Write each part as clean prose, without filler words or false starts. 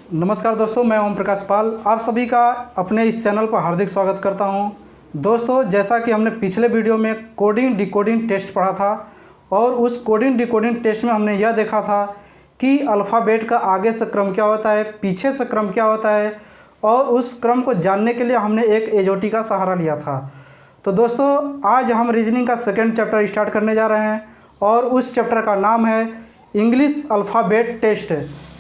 नमस्कार दोस्तों, मैं ओम प्रकाश पाल आप सभी का अपने इस चैनल पर हार्दिक स्वागत करता हूं। दोस्तों, जैसा कि हमने पिछले वीडियो में कोडिंग डिकोडिंग टेस्ट पढ़ा था और उस कोडिंग डिकोडिंग टेस्ट में हमने यह देखा था कि अल्फ़ाबेट का आगे से क्रम क्या होता है, पीछे से क्रम क्या होता है, और उस क्रम को जानने के लिए हमने एक एजोटी का सहारा लिया था। तो दोस्तों, आज हम रीजनिंग का सेकेंड चैप्टर स्टार्ट करने जा रहे हैं और उस चैप्टर का नाम है इंग्लिश अल्फ़ाबेट टेस्ट,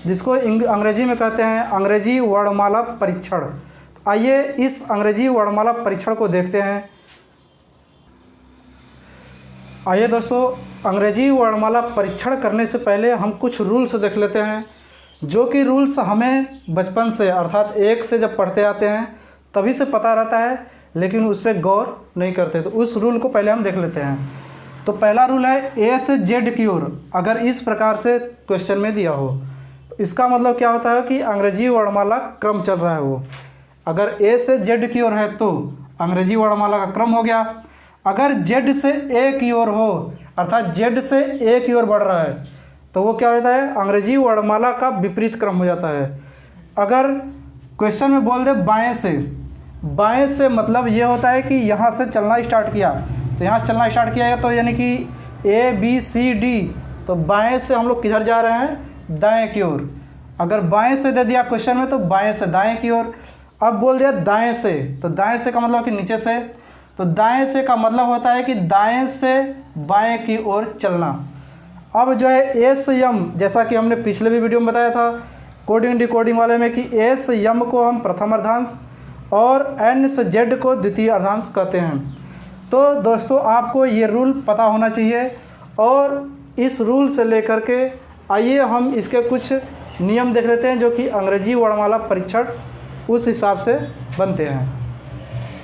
जिसको अंग्रेजी में कहते हैं अंग्रेजी वर्णमाला परीक्षण। तो आइए इस अंग्रेजी वर्णमाला परीक्षण को देखते हैं। आइए दोस्तों, अंग्रेजी वर्णमाला परीक्षण करने से पहले हम कुछ रूल्स देख लेते हैं, जो कि रूल्स हमें बचपन से अर्थात एक से जब पढ़ते आते हैं तभी से पता रहता है, लेकिन उस पर गौर नहीं करते। तो उस रूल को पहले हम देख लेते हैं। तो पहला रूल है ए से जेड की ओर अगर इस प्रकार से क्वेश्चन में दिया हो, तो इसका मतलब क्या होता है कि अंग्रेजी वर्णमाला क्रम चल रहा है। वो अगर ए से जेड की ओर है तो अंग्रेजी वर्णमाला का क्रम हो गया। अगर जेड से ए की ओर हो अर्थात जेड से ए की ओर बढ़ रहा है तो वो क्या होता है, अंग्रेजी वर्णमाला का विपरीत क्रम हो जाता है। अगर क्वेश्चन में बोल दे बाएं से मतलब ये होता है कि यहाँ से चलना स्टार्ट किया, तो यहाँ से चलना स्टार्ट किया है तो यानी कि ए बी सी डी, तो बाएं से हम लोग किधर जा रहे हैं, दाएं की ओर। अगर बाएं से दे दिया क्वेश्चन में तो बाएं से दाएं की ओर। अब बोल दिया दाएं से, तो दाएं से का मतलब कि नीचे से, तो दाएं से का मतलब होता है कि दाएं से बाएं की ओर चलना। अब जो है एस यम, जैसा कि हमने पिछले भी वीडियो में बताया था कोडिंग डिकोडिंग वाले में, कि एस यम को हम प्रथम अर्धांश और एन से जेड को द्वितीय अर्धांश कहते हैं। तो दोस्तों, आपको ये रूल पता होना चाहिए और इस रूल से लेकर के आइए हम इसके कुछ नियम देख लेते हैं, जो कि अंग्रेजी वर्णमाला परीक्षण उस हिसाब से बनते हैं।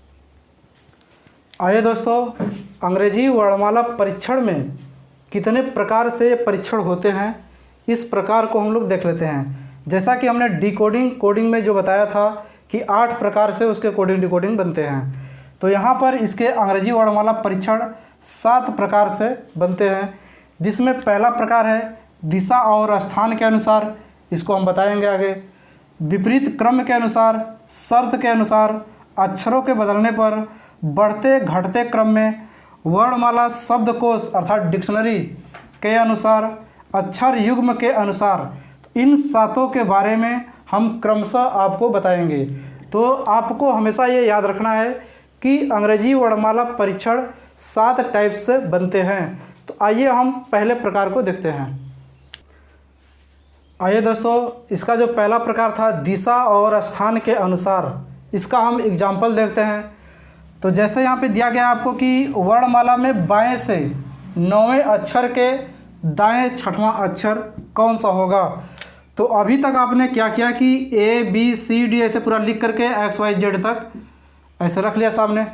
आइए दोस्तों, अंग्रेजी वर्णमाला परीक्षण में कितने प्रकार से परीक्षण होते हैं, इस प्रकार को हम लोग देख लेते हैं। जैसा कि हमने डिकोडिंग कोडिंग में जो बताया था कि 8 प्रकार से उसके कोडिंग डिकोडिंग बनते हैं, तो यहाँ पर इसके अंग्रेजी वर्णमाला परीक्षण 7 प्रकार से बनते हैं। जिसमें पहला प्रकार है दिशा और स्थान के अनुसार, इसको हम बताएंगे आगे। विपरीत क्रम के अनुसार, शर्त के अनुसार, अक्षरों के बदलने पर, बढ़ते घटते क्रम में, वर्णमाला शब्दकोश अर्थात डिक्शनरी के अनुसार, अक्षर युग्म के अनुसार। तो इन 7 के बारे में हम क्रमशः आपको बताएंगे। तो आपको हमेशा ये याद रखना है कि अंग्रेजी वर्णमाला परीक्षण 7 टाइप से बनते हैं। तो आइए हम पहले प्रकार को देखते हैं। आइए दोस्तों, इसका जो पहला प्रकार था दिशा और स्थान के अनुसार, इसका हम एग्जाम्पल देखते हैं। तो जैसे यहाँ पे दिया गया आपको कि वर्णमाला में बाएं से 9वें अक्षर के दाएं 6वां अक्षर कौन सा होगा। तो अभी तक आपने क्या किया कि ए बी सी डी ऐसे पूरा लिख करके एक्स वाई जेड तक ऐसे रख लिया सामने,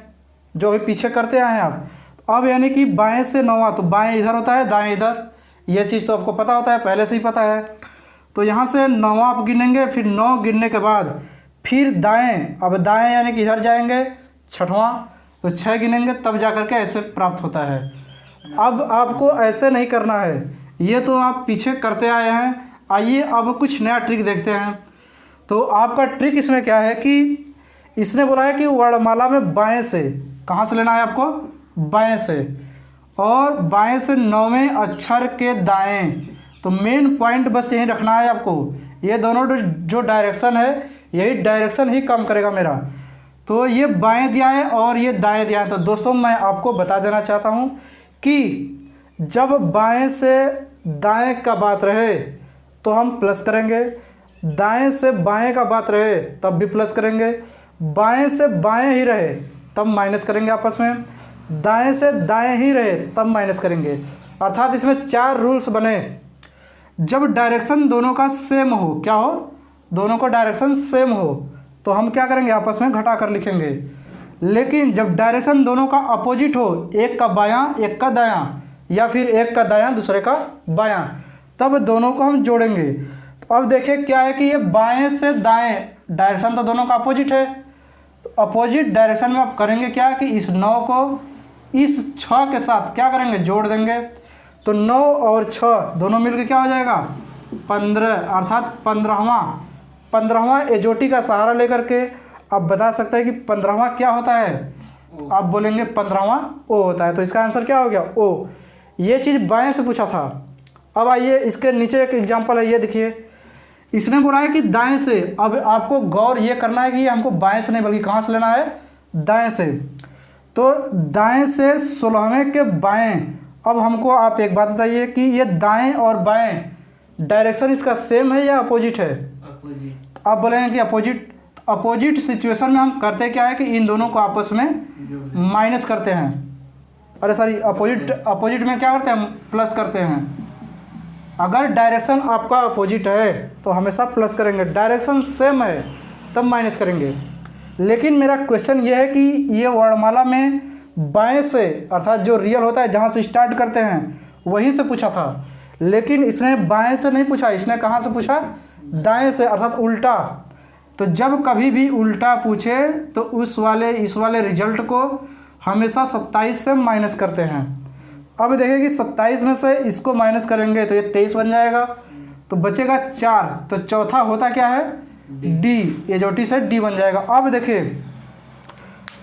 जो अभी पीछे करते आए हैं आप। अब यानी कि बाएं से 9वां, तो बाएं इधर होता है, दाएं इधर, ये चीज़ तो आपको पता होता है, पहले से ही पता है। तो यहाँ से 9वां आप गिनेंगे, फिर 9 गिनने के बाद फिर दाएं, अब दाएं यानी कि इधर जाएंगे 6वां, तो 6 गिनेंगे, तब जा कर के ऐसे प्राप्त होता है। अब आपको ऐसे नहीं करना है, ये तो आप पीछे करते आए हैं। आइए अब कुछ नया ट्रिक देखते हैं। तो आपका ट्रिक इसमें क्या है कि इसने बोला है कि वर्णमाला में बाएं से, कहाँ से लेना है आपको, बाएं से, और बाएं से 9वें अक्षर के दाएं। तो मेन पॉइंट बस यही रखना है आपको, ये दोनों जो डायरेक्शन है यही डायरेक्शन ही काम करेगा मेरा। तो ये बाएं दिया है और ये दाएं दिया है। तो दोस्तों, मैं आपको बता देना चाहता हूँ कि जब बाएं से दाएं का बात रहे तो हम प्लस करेंगे, दाएं से बाएं का बात रहे तब भी प्लस करेंगे, बाएं से बाएं ही रहे तब माइनस करेंगे आपस में, दाएं से दाएं ही रहे तब माइनस करेंगे। अर्थात इसमें 4 रूल्स बने। जब डायरेक्शन दोनों का सेम हो, क्या हो, दोनों का डायरेक्शन सेम हो, तो हम क्या करेंगे, आपस में घटा कर लिखेंगे। लेकिन जब डायरेक्शन दोनों का अपोजिट हो, एक का बायां एक का दायां, या फिर एक का दायां दूसरे का बायां, तब दोनों को हम जोड़ेंगे। तो अब देखिए क्या है कि ये बाएं से दाएं, डायरेक्शन तो दोनों का अपोजिट है, तो अपोजिट डायरेक्शन में आप करेंगे क्या कि इस 9 को इस 6 के साथ क्या करेंगे, जोड़ देंगे। तो 9 और 6 दोनों मिलकर क्या हो जाएगा, 15, अर्थात 15वां 15वां एजोटी का सहारा लेकर के अब बता सकते हैं कि 15वां क्या होता है। आप बोलेंगे 15वां ओ होता है। तो इसका आंसर क्या हो गया, ओ। ये चीज़ बाएं से पूछा था। अब आइए इसके नीचे एक एग्जांपल है, ये देखिए। इसने बोला है कि दाएं से। अब आपको गौर ये करना है कि ये हमको बाएं से नहीं बल्कि कहाँ से लेना है, दाएं से। तो दाएं से 16वें के बाएं। अब हमको आप एक बात बताइए कि ये दाएं और बाएं डायरेक्शन इसका सेम है या अपोजिट है। अपोजिट। आप बोलेंगे कि अपोजिट। अपोजिट सिचुएशन में हम करते क्या है कि इन दोनों को आपस में माइनस करते हैं। अरे सॉरी, अपोजिट में क्या करते हैं, प्लस करते हैं। अगर डायरेक्शन आपका अपोजिट है तो हमेशा प्लस करेंगे, डायरेक्शन सेम है तब माइनस करेंगे। लेकिन मेरा क्वेश्चन ये है कि ये वर्णमाला में बाएं से अर्थात जो रियल होता है जहाँ से स्टार्ट करते हैं वहीं से पूछा था, लेकिन इसने बाएं से नहीं पूछा, इसने कहाँ से पूछा, दाएं से अर्थात उल्टा। तो जब कभी भी उल्टा पूछे तो इस वाले रिजल्ट को हमेशा 27 से माइनस करते हैं। अब देखिए कि 27 में से इसको माइनस करेंगे तो ये 23 बन जाएगा, तो बचेगा 4। तो चौथा होता क्या है, डी। एजोटी से डी बन जाएगा। अब देखिए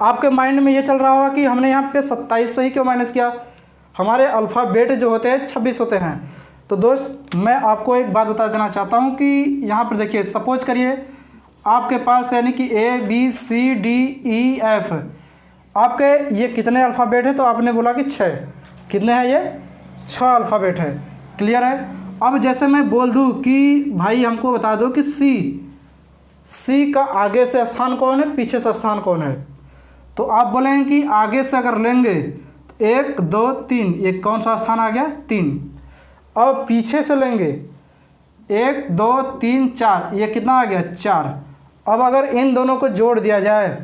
आपके माइंड में ये चल रहा होगा कि हमने यहाँ पे 27 से ही क्यों माइनस किया, हमारे अल्फ़ाबेट जो होते हैं 26 होते हैं। तो दोस्त मैं आपको एक बात बता देना चाहता हूँ कि यहाँ पर देखिए, सपोज करिए आपके पास यानी कि A B C D E F, आपके ये कितने अल्फ़ाबेट है, तो आपने बोला कि 6। कितने हैं ये, 6 अल्फ़ाबेट है। क्लियर है। अब जैसे मैं बोल दूँ कि भाई हमको बता दो कि सी का आगे से स्थान कौन है, पीछे से स्थान कौन है, तो आप बोलेंगे कि आगे से अगर लेंगे 1 2 3, ये कौन सा स्थान आ गया, 3। अब पीछे से लेंगे 1 2 3 4, ये कितना आ गया, 4। अब अगर इन दोनों को जोड़ दिया जाए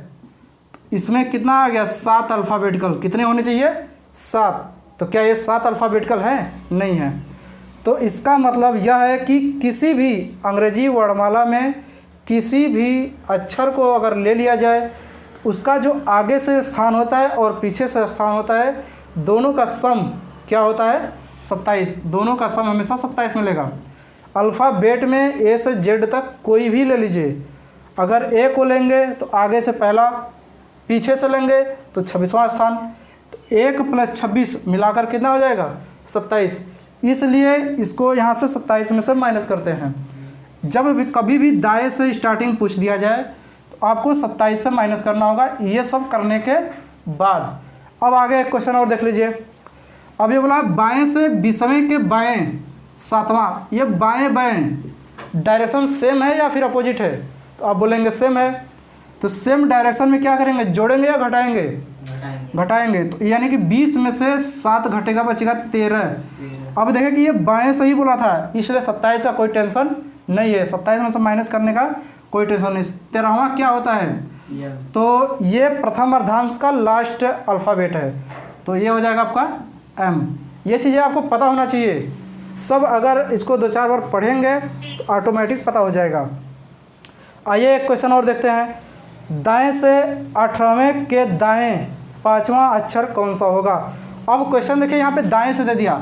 इसमें कितना आ गया, 7 अल्फ़ाबेटिकल। कितने होने चाहिए, 7। तो क्या ये 7 अल्फ़ाबेटिकल है, नहीं है। तो इसका मतलब यह है कि किसी भी अंग्रेजी वर्णमाला में किसी भी अक्षर को अगर ले लिया जाए उसका जो आगे से स्थान होता है और पीछे से स्थान होता है, दोनों का सम क्या होता है, 27। दोनों का सम हमेशा 27 मिलेगा। अल्फ़ाबेट में ए से जेड तक कोई भी ले लीजिए, अगर ए को लेंगे तो आगे से पहला, पीछे से लेंगे तो 26वां स्थान। तो 1 + 26 मिलाकर कितना हो जाएगा, 27। इसलिए इसको यहाँ से 27 में से माइनस करते हैं। जब भी कभी भी दाएं से स्टार्टिंग पूछ दिया जाए तो आपको 27 से माइनस करना होगा। ये सब करने के बाद अब आगे एक क्वेश्चन और देख लीजिए। अब ये बोला बाएं से 20वें के बाएं 7वां, ये बाएं बाएं डायरेक्शन सेम है या फिर अपोजिट है, तो आप बोलेंगे सेम है। तो सेम डायरेक्शन में क्या करेंगे, जोड़ेंगे या घटाएंगे, घटाएंगे। तो यानी कि 20 में से 7 घटेगा, बचेगा 13। अब देखें कि ये बाएं से ही बोला था, इसलिए 27 का कोई टेंशन नहीं है, 27 में से माइनस करने का कोई टेंशन नहीं। 13वां क्या होता है, तो ये प्रथम अर्धांश का लास्ट अल्फ़ाबेट है, तो ये हो जाएगा आपका एम। ये चीज़ें आपको पता होना चाहिए सब, अगर इसको 2-4 बार पढ़ेंगे तो ऑटोमेटिक पता हो जाएगा। आइए एक क्वेश्चन और देखते हैं। दाएं से 18वें के दाएं 5वां अक्षर कौन सा होगा। अब क्वेश्चन देखिए, यहाँ पे दाएं से दे दिया,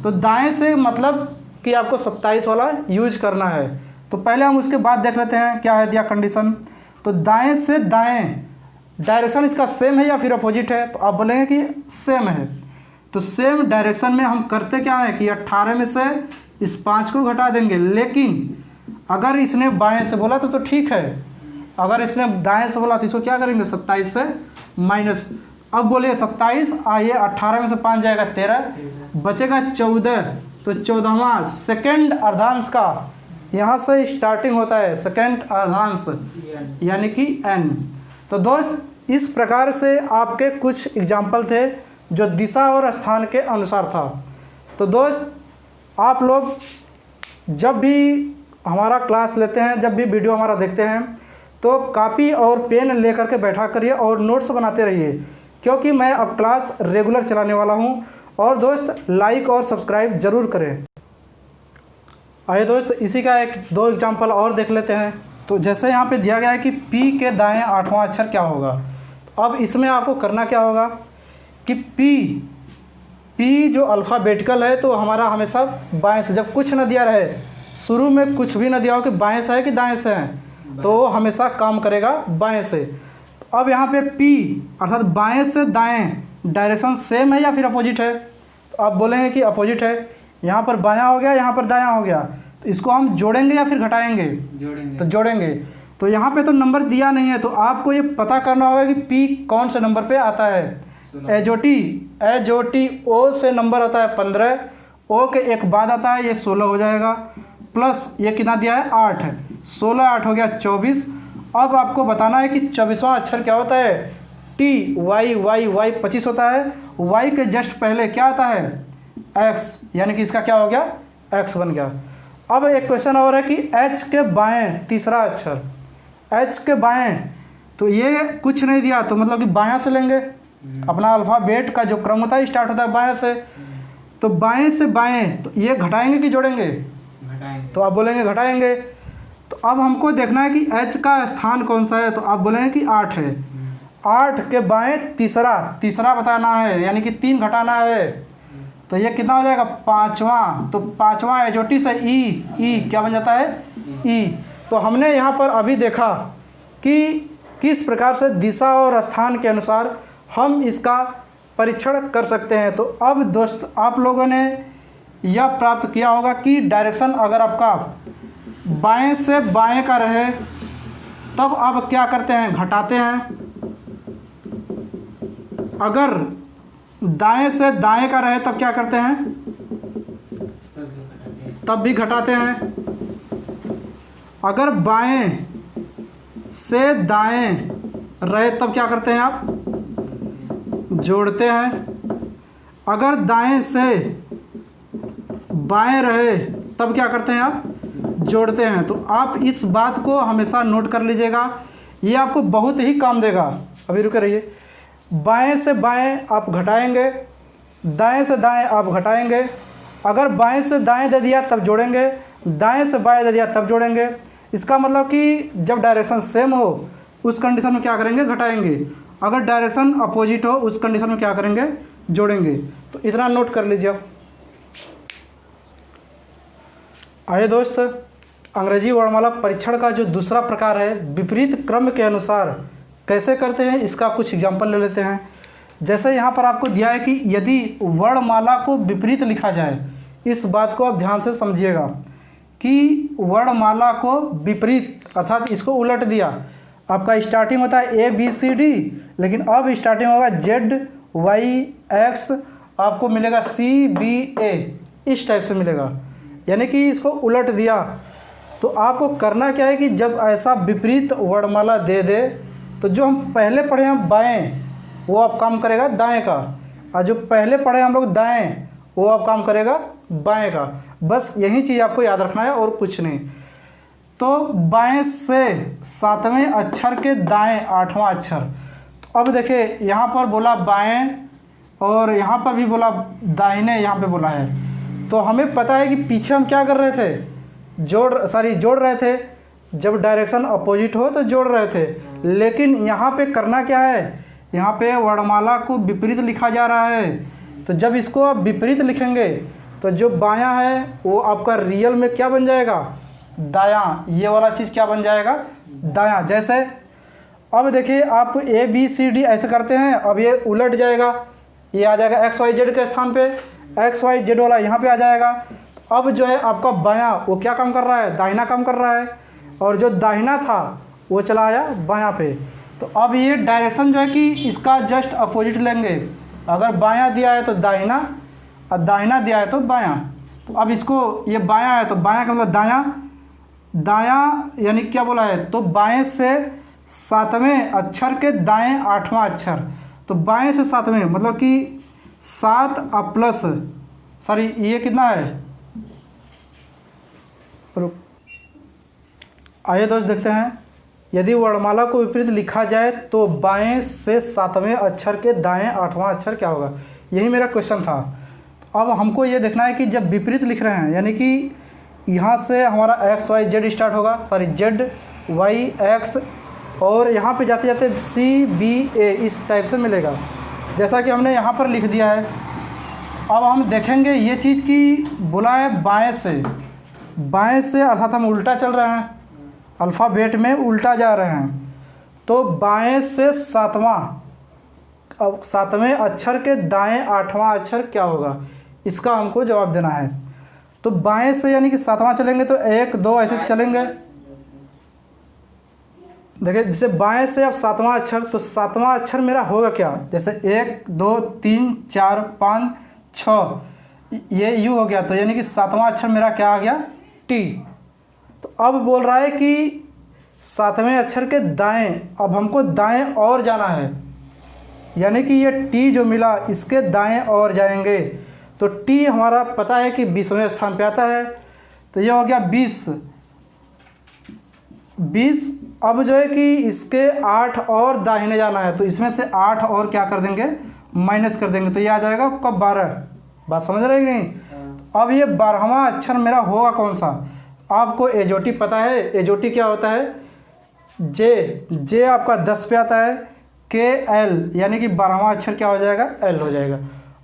तो दाएं से मतलब कि आपको 27 वाला यूज करना है। तो पहले हम उसके बाद देख लेते हैं क्या है दिया कंडीशन। तो दाएं से दाएं डायरेक्शन इसका सेम है या फिर अपोजिट है, तो आप बोलेंगे कि सेम है। तो सेम डायरेक्शन में हम करते क्या है कि 18 में से इस 5 को घटा देंगे, लेकिन अगर इसने बाएं से बोला तो ठीक है, अगर इसने दाएं से बोला तो इसको क्या करेंगे, 27 से माइनस। अब बोलिए 27, आइए 18 में से 5 जाएगा 13, बचेगा 14। तो 14वां सेकेंड अर्धांश का यहाँ से स्टार्टिंग होता है, सेकेंड अर्धांश यानी कि एन। तो दोस्त इस प्रकार से आपके कुछ एग्जाम्पल थे जो दिशा और स्थान के अनुसार था। तो दोस्त आप लोग जब भी हमारा क्लास लेते हैं, जब भी वीडियो हमारा देखते हैं, तो कापी और पेन लेकर के बैठा करिए और नोट्स बनाते रहिए, क्योंकि मैं अब क्लास रेगुलर चलाने वाला हूं। और दोस्त लाइक और सब्सक्राइब ज़रूर करें। आइए दोस्त इसी का 1-2 एग्जाम्पल और देख लेते हैं। तो जैसे यहाँ पे दिया गया है कि पी के दाएं 8वां अक्षर क्या होगा। तो अब इसमें आपको करना क्या होगा कि पी जो अल्फ़ाबेटिकल है तो हमारा हमेशा बाएं से, जब कुछ न दिया रहे शुरू में कुछ भी ना दिया हो कि बाएं से है कि दाएं से है, तो वो हमेशा काम करेगा बाएं से। तो अब यहाँ पे P अर्थात बाएं से दाएं डायरेक्शन सेम है या फिर अपोजिट है, तो आप बोलेंगे कि अपोजिट है। यहाँ पर बायां हो गया, यहाँ पर दायां हो गया, तो इसको हम जोड़ेंगे या फिर घटाएंगे? जोड़ेंगे। तो जोड़ेंगे। तो यहाँ पे तो नंबर दिया नहीं है, तो आपको ये पता करना होगा कि P कौन से नंबर पे आता है। एच ओ से नंबर आता है 15, ओ के एक बाद आता है, ये 16 हो जाएगा, प्लस ये कितना दिया है 8 है, 16 8 हो गया 24। अब आपको बताना है कि 24वां अक्षर क्या होता है, टी वाई 25 होता है, वाई के जस्ट पहले क्या आता है एक्स, यानी कि इसका क्या हो गया एक्स बन गया। अब एक क्वेश्चन और है कि एच के बाएं तीसरा अक्षर, एच के बाएं, तो ये कुछ नहीं दिया तो मतलब कि बायां से लेंगे, अपना अल्फ़ाबेट का जो क्रम होता है स्टार्ट होता है बाएं से, तो बाएं से बाएं, तो ये घटाएंगे कि जोड़ेंगे? घटाएंगे। तो आप बोलेंगे घटाएंगे। तो अब हमको देखना है कि एच का स्थान कौन सा है, तो आप बोलेंगे कि 8 है, 8 के बाएं तीसरा बताना है, यानी कि 3 घटाना है, तो ये कितना हो जाएगा 5वां, तो 5वां एजोटी से ई क्या बन जाता है ई। तो हमने यहाँ पर अभी देखा कि किस प्रकार से दिशा और स्थान के अनुसार हम इसका परीक्षण कर सकते हैं। तो अब दोस्त आप लोगों ने यह प्राप्त किया होगा कि डायरेक्शन अगर आपका बाएं से बाएं का रहे तब आप क्या करते हैं, घटाते हैं, अगर दाएं से दाएं का रहे तब क्या करते हैं, तब भी घटाते हैं, अगर बाएं से दाएं रहे तब क्या करते हैं आप, जोड़ते हैं, अगर दाएं से बाएं रहे तब क्या करते हैं आप, जोड़ते हैं। तो आप इस बात को हमेशा नोट कर लीजिएगा, ये आपको बहुत ही काम देगा। अभी रुके रहिए, बाएं से बाएं आप घटाएंगे, दाएं से दाएं आप घटाएंगे, अगर बाएं से दाएं दे दिया तब जोड़ेंगे, दाएं से बाएं दे दिया तब जोड़ेंगे। इसका मतलब कि जब डायरेक्शन सेम हो उस कंडीशन में क्या करेंगे, घटाएंगे, अगर डायरेक्शन अपोजिट हो उस कंडीशन में क्या करेंगे, जोड़ेंगे। तो इतना नोट कर लीजिए आप। आइए दोस्त, अंग्रेजी वर्णमाला परीक्षण का जो दूसरा प्रकार है विपरीत क्रम के अनुसार कैसे करते हैं, इसका कुछ एग्जाम्पल ले लेते हैं। जैसे यहाँ पर आपको दिया है कि यदि वर्णमाला को विपरीत लिखा जाए, इस बात को आप ध्यान से समझिएगा कि वर्णमाला को विपरीत अर्थात इसको उलट दिया। आपका स्टार्टिंग होता है ABCD, लेकिन अब स्टार्टिंग होगा ZYX, आपको मिलेगा CBA, इस टाइप से मिलेगा, यानी कि इसको उलट दिया। तो आपको करना क्या है कि जब ऐसा विपरीत वर्णमाला दे दे तो जो हम पहले पढ़े हैं बाएं वो अब काम करेगा दाएं का, और जो पहले पढ़े हम लोग दाएं वो अब काम करेगा बाएं का। बस यही चीज़ आपको याद रखना है और कुछ नहीं। तो बाएं से 7वें अक्षर के दाएं 8वां अक्षर। तो अब देखिए यहाँ पर बोला बाएं और यहाँ पर भी बोला दाहिने, यहाँ पे बोला है। तो हमें पता है कि पीछे हम क्या कर रहे थे, जोड़ रहे थे, जब डायरेक्शन अपोजिट हो तो जोड़ रहे थे। लेकिन यहाँ पे करना क्या है, यहाँ पे वर्णमाला को विपरीत लिखा जा रहा है। तो जब इसको आप विपरीत लिखेंगे तो जो बायां है वो आपका रियल में क्या बन जाएगा, दायां। ये वाला चीज़ क्या बन जाएगा, दायां। जैसे अब देखिए आप ABCD ऐसे करते हैं, अब ये उलट जाएगा, ये आ जाएगा XYZ के स्थान पे, XYZ वाला यहाँ पे आ जाएगा। अब जो है आपका बायां वो क्या काम कर रहा है, दाहिना काम कर रहा है, और जो दाहिना था वो चला आया बायां पे। तो अब ये डायरेक्शन जो है कि इसका जस्ट अपोजिट लेंगे, अगर बायां दिया है तो दाहिना, और दाहिना दिया है तो बायां। तो अब इसको ये बायां है तो बायां का मतलब दायां यानी क्या बोला है, तो बाएं से 7वें अक्षर के दाएं 8वां अक्षर। तो बाएं से 7वें मतलब कि 7 प्लस ये कितना है, आइए दोस्त देखते हैं। यदि वर्णमाला को विपरीत लिखा जाए तो बाएं से 7वें अक्षर के दाएं 8वां अक्षर क्या होगा, यही मेरा क्वेश्चन था। अब हमको ये देखना है कि जब विपरीत लिख रहे हैं, यानी कि यहाँ से हमारा XYZ स्टार्ट होगा, ZYX, और यहाँ पे जाते जाते CBA इस टाइप से मिलेगा, जैसा कि हमने यहाँ पर लिख दिया है। अब हम देखेंगे ये चीज़ कि बोला है बाएं से, बाएं से अर्थात हम उल्टा चल रहे हैं, अल्फ़ाबेट में उल्टा जा रहे हैं, तो बाएं से सातवां, अब सातवें अक्षर के दाएं आठवां अक्षर क्या होगा, इसका हमको जवाब देना है। तो बाएं से यानी कि सातवां चलेंगे तो 1 2 ऐसे चलेंगे। देखिए जैसे बाएं से अब सातवां अक्षर, तो सातवां अक्षर मेरा होगा क्या, जैसे 1 2 3 4 5 6 ये यू हो गया, तो यानी कि सातवां अक्षर मेरा क्या आ गया, टी। तो अब बोल रहा है कि सातवें अक्षर के दाएं, अब हमको दाएं और जाना है, यानी कि ये टी जो मिला इसके दाएं और जाएंगे। तो टी हमारा पता है कि 20वें स्थान पे आता है, तो ये हो गया 20। अब जो है कि इसके 8 और दाहिने जाना है, तो इसमें से 8 और क्या कर देंगे, माइनस कर देंगे, तो ये आ जाएगा आपका 12। बात समझ रहे हैं कि नहीं। अब ये 12वां अक्षर मेरा होगा कौन सा, आपको एजोटी पता है, एजोटी क्या होता है, जे आपका 10 पे आता है, के एल, यानी कि 12वां अक्षर क्या हो जाएगा, एल हो जाएगा।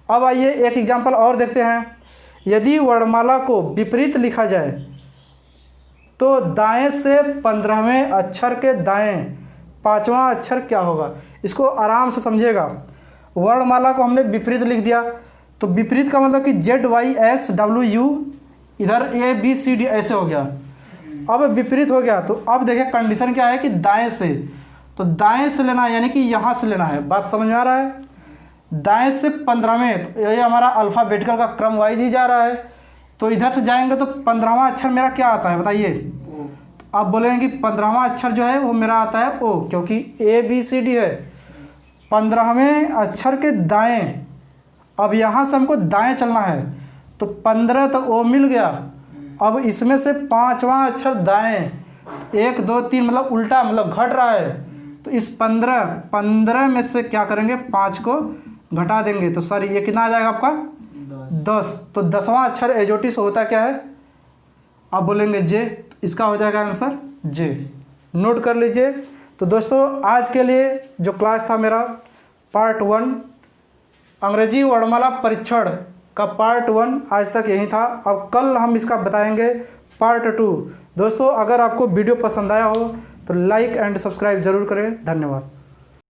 अब आइए एक एग्जाम्पल और देखते हैं। यदि वर्णमाला को विपरीत लिखा जाए तो दाएं से 15वें अक्षर के दाएं 5वां अक्षर क्या होगा, इसको आराम से समझिएगा। वर्णमाला को हमने विपरीत लिख दिया, तो विपरीत का मतलब कि ZYXWU, इधर ABCD ऐसे हो गया। अब विपरीत हो गया, तो अब देखिए कंडीशन क्या है कि दाएं से, तो दाएं से लेना है, यानी कि यहाँ से लेना है। बात समझ में आ रहा है। दाएं से 15वें, तो ये हमारा अल्फ़ाबेटिकल का क्रम वाइज ही जा रहा है, तो इधर से जाएंगे तो 15वां अक्षर मेरा क्या आता है बताइए। तो आप बोलेंगे कि 15वां अक्षर जो है वो मेरा आता है ओ, क्योंकि ABCD है। 15वें अक्षर के दाएं, अब यहाँ से हमको दाएं चलना है, तो 15 तक ओ मिल गया। अब इसमें से 5वां अक्षर दाएं, 1 2 3 मतलब उल्टा, मतलब घट रहा है, तो इस 15 में से क्या करेंगे, 5 को घटा देंगे, तो सर ये कितना आ जाएगा आपका 10। तो 10वां अक्षर एजोटी से होता क्या है, आप बोलेंगे जे, तो इसका हो जाएगा आंसर जे। नोट कर लीजिए। तो दोस्तों आज के लिए जो क्लास था मेरा पार्ट 1 अंग्रेजी वर्णमाला परीक्षण का पार्ट 1 आज तक यही था। अब कल हम इसका बताएंगे पार्ट 2। दोस्तों अगर आपको वीडियो पसंद आया हो तो लाइक एंड सब्सक्राइब जरूर करें। धन्यवाद।